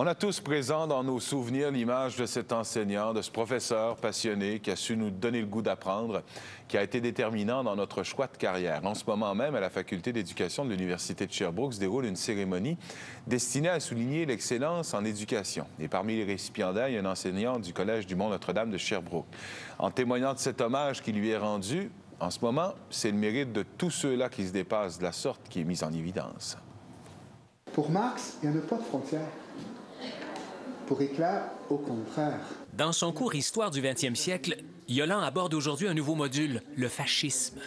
On a tous présent dans nos souvenirs l'image de cet enseignant, de ce professeur passionné qui a su nous donner le goût d'apprendre, qui a été déterminant dans notre choix de carrière. En ce moment même, à la Faculté d'éducation de l'Université de Sherbrooke se déroule une cérémonie destinée à souligner l'excellence en éducation. Et parmi les récipiendaires, il y a un enseignant du Collège du Mont-Notre-Dame de Sherbrooke. En témoignant de cet hommage qui lui est rendu, en ce moment, c'est le mérite de tous ceux-là qui se dépassent de la sorte qui est mis en évidence. Pour Marx, il n'y en a pas de frontières. Pour Éclair, au contraire. Dans son cours Histoire du 20e siècle, Yolande aborde aujourd'hui un nouveau module, le fascisme.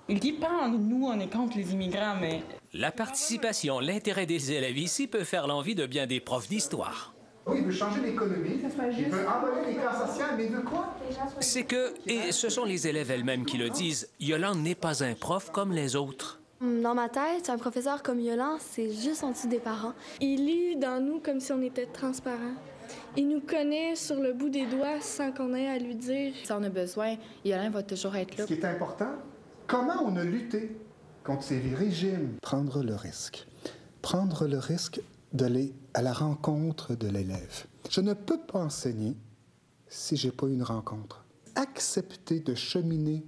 Il dit pas, nous, on est contre les immigrants, mais... La participation, l'intérêt des élèves ici peut faire l'envie de bien des profs d'histoire. Oui, il veut changer l'économie, il veut abolir les classes sociales, mais il veut quoi? C'est que, et ce sont les élèves elles-mêmes qui le disent, Yolande n'est pas un prof comme les autres. Dans ma tête, un professeur comme Yolande, c'est juste en dessous des parents. Il lit dans nous comme si on était transparent. Il nous connaît sur le bout des doigts sans qu'on ait à lui dire. Si on a besoin, Yolande va toujours être là. Ce qui est important, comment on a lutté contre ces régimes? Prendre le risque. Prendre le risque d'aller à la rencontre de l'élève. Je ne peux pas enseigner si je n'ai pas eu une rencontre. Accepter de cheminer,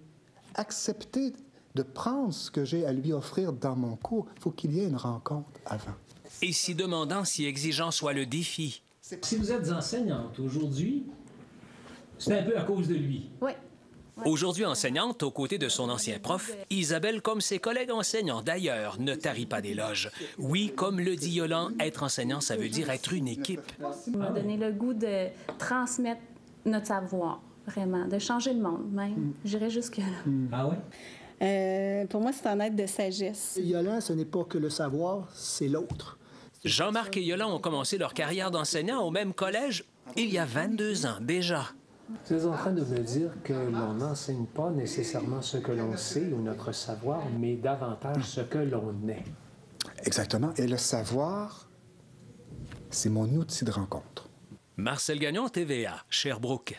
accepter de prendre ce que j'ai à lui offrir dans mon cours, il faut qu'il y ait une rencontre avant. Et si demandant, si exigeant soit le défi. Si vous êtes enseignante aujourd'hui, c'est un peu à cause de lui. Oui. Aujourd'hui enseignante, aux côtés de son ancien prof, Isabelle, comme ses collègues enseignants d'ailleurs, ne tarit pas d'éloges. Oui, comme le dit Yolande, être enseignant, ça veut dire être une équipe. Il m'a donné le goût de transmettre notre savoir, vraiment, de changer le monde même. J'irais jusque-là. Ah oui? Pour moi, c'est un être de sagesse. Yolande, ce n'est pas que le savoir, c'est l'autre. Jean-Marc et Yolande ont commencé leur carrière d'enseignant au même collège il y a 22 ans déjà. Vous êtes en train de me dire que l'on n'enseigne pas nécessairement ce que l'on sait ou notre savoir, mais davantage ce que l'on est. Exactement. Et le savoir, c'est mon outil de rencontre. Marcel Gagnon, TVA, Sherbrooke.